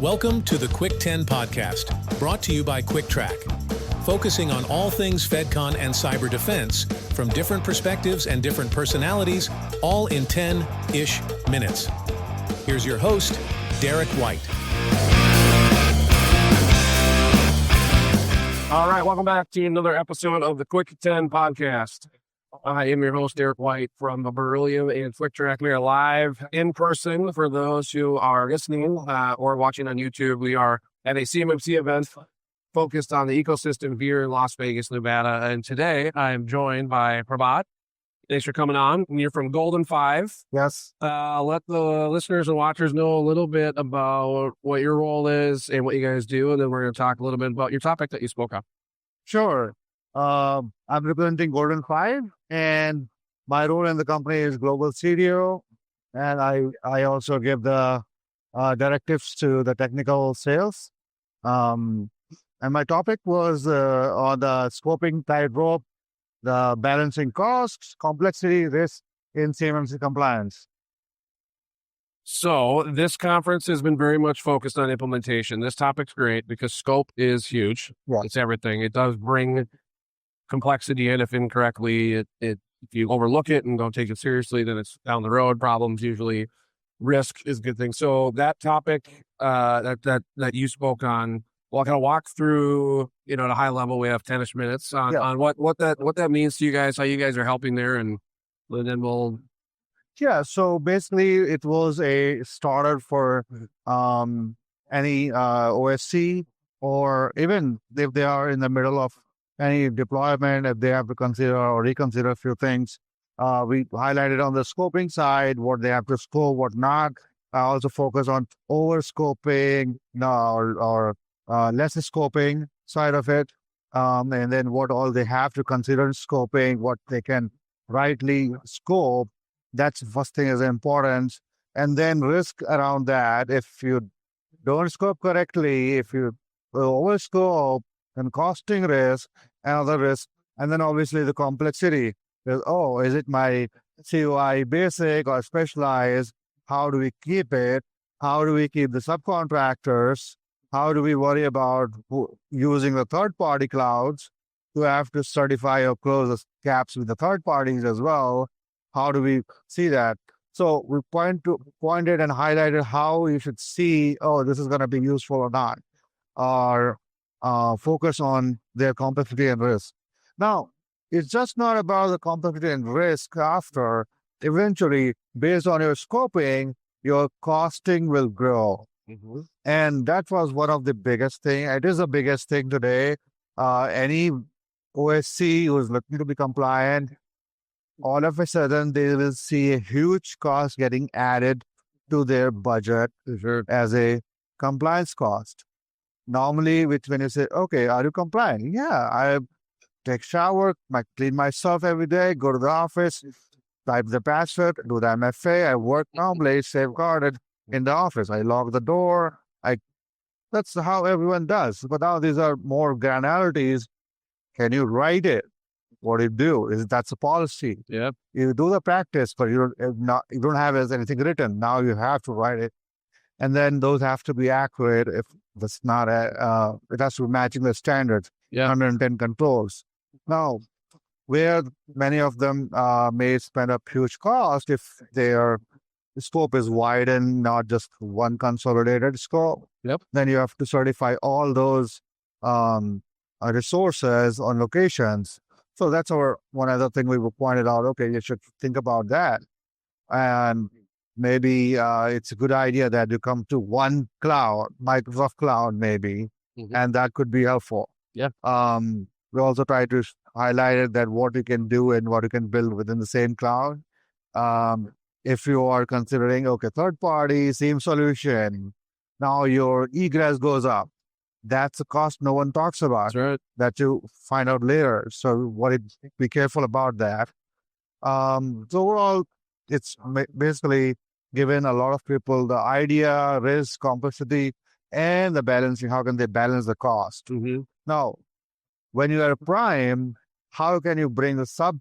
Welcome to the Cuick 10 podcast, brought to you by Trac, focusing on all things FedCon and cyber defense from different perspectives and different personalities, all in 10-ish minutes. Here's your host, Derek White. All right, welcome back to another episode of the Cuick 10 podcast. I am your host, Derek White from the Beryllium and Trac. We are live in person for those who are listening or watching on YouTube. We are at a CMMC event focused on the ecosystem here in Las Vegas, Nevada. And today I am joined by Prabhat. Thanks for coming on. You're from Golden 5. Yes. Let the listeners and watchers know a little bit about what your role is and what you guys do. And then we're going to talk a little bit about your topic that you spoke on. Sure. I'm representing Golden 5, and my role in the company is global CDO, and I also give the directives to the technical sales. And my topic was on the scoping tightrope, the balancing costs, complexity, risk in CMMC compliance. So this conference has been very much focused on implementation. This topic's great because scope is huge. Yeah. It's everything. It does bring complexity in if incorrectly. If you overlook it and don't take it seriously, then it's down the road problems. Usually risk is a good thing. So that topic that you spoke on, well, I'll kind of walk through, at a high level. We have 10-ish minutes on what that means to you guys, how you guys are helping there, and then we'll. Yeah, so basically it was a starter for any OSC, or even if they are in the middle of any deployment, if they have to consider or reconsider a few things. We highlighted on the scoping side what they have to scope, what not. I also focus on over-scoping or less scoping side of it, and then what all they have to consider in scoping, what they can rightly scope. That's the first thing is important. And then risk around that. If you don't scope correctly, if you overscope, and costing risk, another risk, and then obviously the complexity. Is it my COI basic or specialized? How do we keep it? How do we keep the subcontractors? How do we worry about using the third-party clouds to have to certify or close the gaps with the third parties as well? How do we see that? So we pointed and highlighted how you should see, this is going to be useful or not, or focus on their complexity and risk. Now, it's just not about the complexity and risk after. Eventually, based on your scoping, your costing will grow. Mm-hmm. And that was one of the biggest things. It is the biggest thing today. Any OSC who is looking to be compliant, all of a sudden, they will see a huge cost getting added to their budget as a compliance cost. Normally, when you say, okay, are you compliant? Yeah, I take shower, I clean myself every day, go to the office, type the password, do the MFA. I work normally, safeguarded in the office. I lock the door. That's how everyone does. But now these are more granularities. Can you write it? What do you do? That's a policy. Yep. You do the practice, but you don't have anything written. Now you have to write it. And then those have to be accurate. If it's not, it has to be matching the standards, 110 controls. Now, where many of them may spend a huge cost if their scope is widened, not just one consolidated scope, then you have to certify all those resources on locations. So that's one other thing we pointed out. Okay, you should think about that. And maybe it's a good idea that you come to one cloud, Microsoft Cloud maybe, and that could be helpful. Yeah. We also try to highlight that what you can do and what you can build within the same cloud. If you are considering, third party, same solution, now your egress goes up. That's a cost no one talks about. That's right. That you find out later. So be careful about that. So overall, it's basically given a lot of people the idea, risk, complexity, and the balancing. How can they balance the cost? Mm-hmm. Now, when you are a prime, how can you bring the sub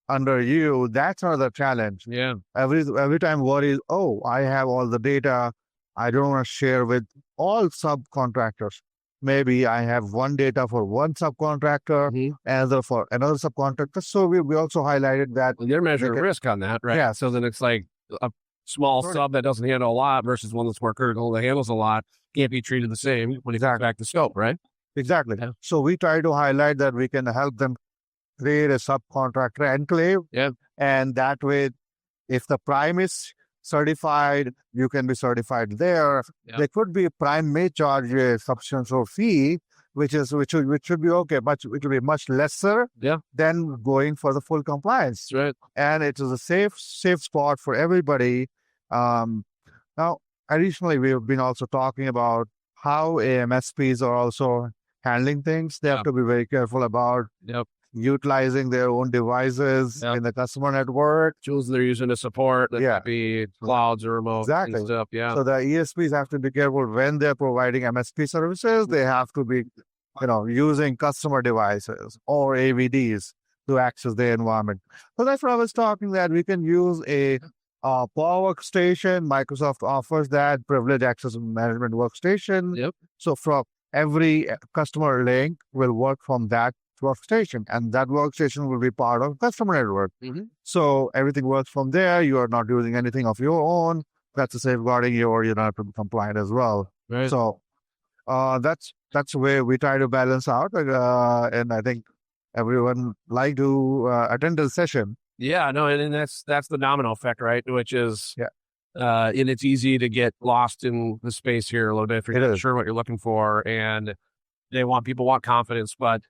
under you? That's another challenge. Yeah. Every time worries, I have all the data. I don't want to share with all subcontractors. Maybe I have one data for one subcontractor, another for another subcontractor. So we also highlighted that. Well, you're measuring risk on that, right? Yeah. So then it's like a small sub that doesn't handle a lot versus one that's more critical that handles a lot can't be treated the same when it comes back to scope, right? Exactly. Yeah. So we try to highlight that we can help them create a subcontractor enclave. Yeah. And that way, if the prime is certified, you can be certified there. Yeah. There could be prime may charge a substantial fee, which should be okay, but it will be much lesser than going for the full compliance. That's right. And it is a safe spot for everybody. Now, additionally, we've been also talking about how AMSPs are also handling things. They have to be very careful about utilizing their own devices in the customer network. Tools they're using to support that could be clouds or remote and stuff. Yeah. So the ESPs have to be careful when they're providing MSP services. They have to be, using customer devices or AVDs to access their environment. So that's what I was talking, that we can use a Power Workstation. Microsoft offers that privileged access management workstation. So from every customer link will work from that workstation, and that workstation will be part of customer network. So everything works from there. You are not using anything of your own. That's a safeguarding you're not compliant as well. Right. So that's where we try to balance out, and I think everyone like to attend the session. Yeah, no, and that's the domino effect, right? Which is and it's easy to get lost in the space here a little bit if you're not sure what you're looking for, and people want confidence, but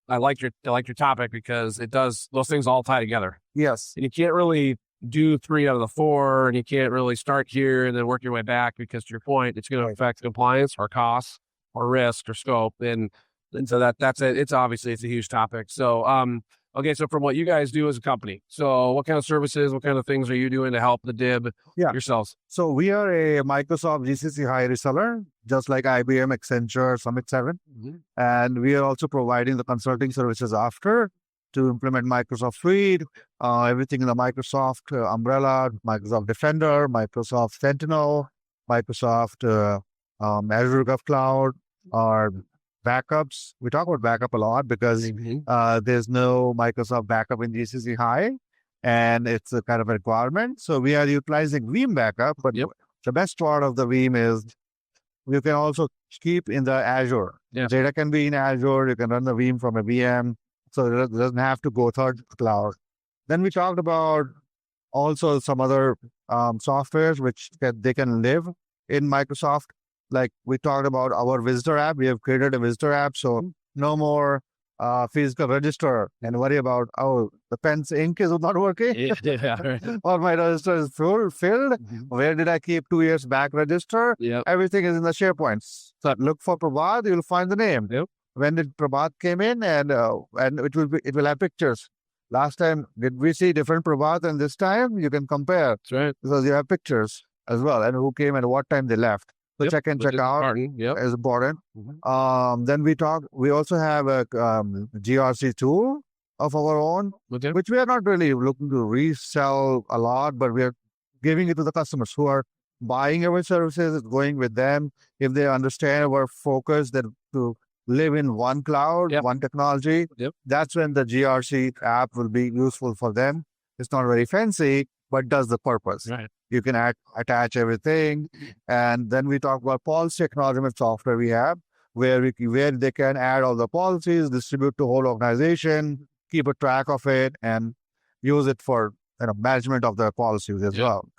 I like your topic because those things all tie together. Yes. And you can't really do 3 out of the 4, and you can't really start here and then work your way back because, to your point, it's going to affect compliance or costs or risk or scope. And so that's it. It's obviously a huge topic. So, okay. So from what you guys do as a company, so what kind of services, what kind of things are you doing to help the DIB yourselves? So we are a Microsoft GCC high reseller, just like IBM, Accenture, Summit 7. And we are also providing the consulting services after to implement Microsoft Suite, everything in the Microsoft umbrella, Microsoft Defender, Microsoft Sentinel, Microsoft Azure GovCloud, or backups. We talk about backup a lot because there's no Microsoft backup in GCC High, and it's a kind of a requirement. So we are utilizing Veeam backup, but the best part of the Veeam is you can also keep in the Azure. Data can be in Azure. You can run the Veeam from a VM, so it doesn't have to go third cloud. Then we talked about also some other softwares which they can live in Microsoft. Like we talked about our visitor app. We have created a visitor app, so no more physical register and worry about, the pen's ink is not working. Or my register is filled. Where did I keep 2 years back register? Everything is in the SharePoint. So look for Prabhat, you'll find the name. When did Prabhat came in, and it will have pictures. Last time, did we see different Prabhat, and this time you can compare. That's right. Because you have pictures as well, and who came and what time they left. So check in, check out is important. Then we also have a GRC tool of our own, which we are not really looking to resell a lot, but we are giving it to the customers who are buying our services. It's going with them. If they understand our focus that to live in one cloud, one technology, that's when the GRC app will be useful for them. It's not very fancy, but does the purpose. Right. You can attach everything. And then we talk about policy acknowledgement software we have, where they can add all the policies, distribute to whole organization, keep a track of it, and use it for management of the policies as well.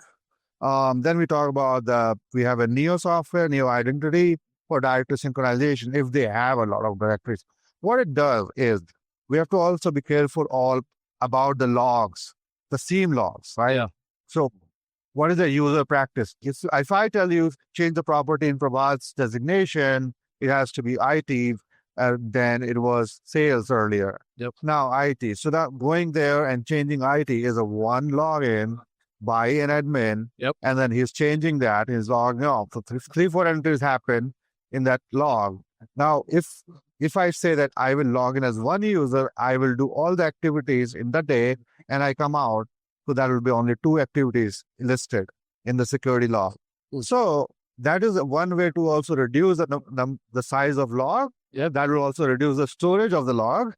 Then we talk about we have a Neo software, Neo Identity, for directory synchronization if they have a lot of directories. What it does is we have to also be careful about the logs, the SIEM logs, right? So what is the user practice? If I tell you change the property in Prabhat's designation, it has to be IT, then it was sales earlier. Now IT. So that going there and changing IT is a one login by an admin, and then he's changing that, he's logging off. So 3-4 entries happen in that log. Now, if I say that I will log in as one user, I will do all the activities in the day, and I come out, so that will be only 2 activities listed in the security log. So that is one way to also reduce the size of log. Yeah. That will also reduce the storage of the log.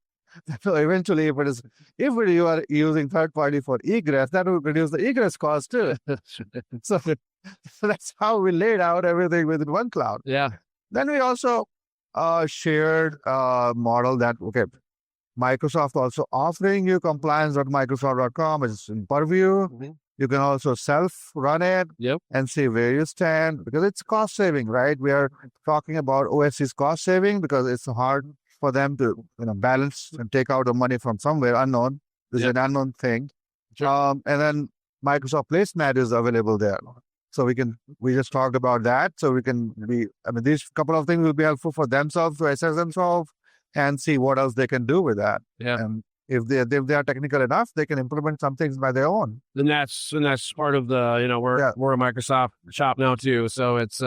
So eventually, if you are using third party for egress, that will reduce the egress cost too. So that's how we laid out everything within one cloud. Yeah. Then we also shared a model that, okay, Microsoft also offering you compliance.microsoft.com is in purview. Mm-hmm. You can also self-run it and see where you stand because it's cost saving, right? We are talking about OSC's cost saving because it's hard for them to balance and take out the money from somewhere unknown. This is an unknown thing. Sure. And then Microsoft Placemat is available there. So we just talked about that. So these couple of things will be helpful for themselves to assess themselves and see what else they can do with that. Yeah. And if they are technical enough, they can implement some things by their own. And that's part of the, we're a Microsoft shop now too. So it's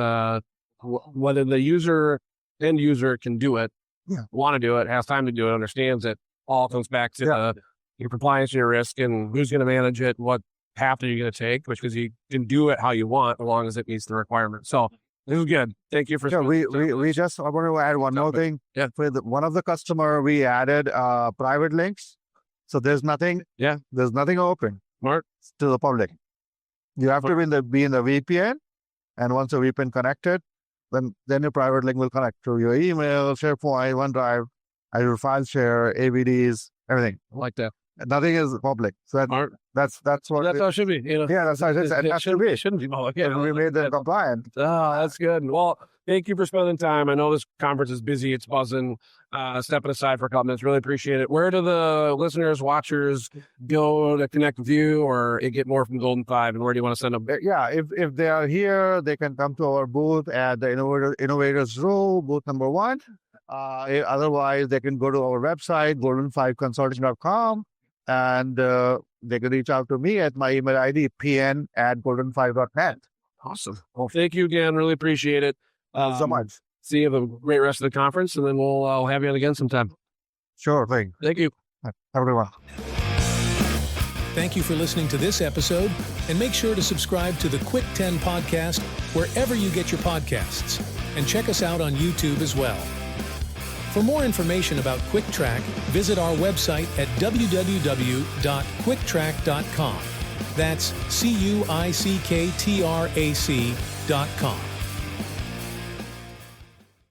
whether the end user can do it, want to do it, has time to do it, understands it, all comes back to your compliance, your risk, and who's going to manage it, what path are you going to take, because you can do it how you want as long as it meets the requirements. So this is good. Thank you for I want to add one more thing. Yeah. For one of the customer, we added private links. So there's nothing open Smart. to the public. You have to be in the VPN, and once the VPN connected, then your private link will connect to your email, SharePoint, OneDrive, Azure File Share, AVDs, everything. I like that. Nothing is public. So that's how it should be. That's how it should be. It shouldn't be public. Yeah, we made them compliant. Oh, that's good. Well, thank you for spending time. I know this conference is busy. It's buzzing. Stepping aside for a couple minutes. Really appreciate it. Where do the listeners, watchers go to connect with you or get more from Golden 5? And where do you want to send them? Yeah, if they are here, they can come to our booth at the Innovators Row, booth number 1. Otherwise, they can go to our website, golden5consulting.com. And they can reach out to me at my email ID, pn@golden5.net. Awesome. Well, thank you again. Really appreciate it. So much. See you. Have a great rest of the conference, and then we'll have you on again sometime. Sure thing. Thank you. Have a good one. Thank you for listening to this episode, and make sure to subscribe to the Cuick 10 podcast wherever you get your podcasts, and check us out on YouTube as well. For more information about Trac, visit our website at www.cuicktrac.com. That's CUICKTRAC.com.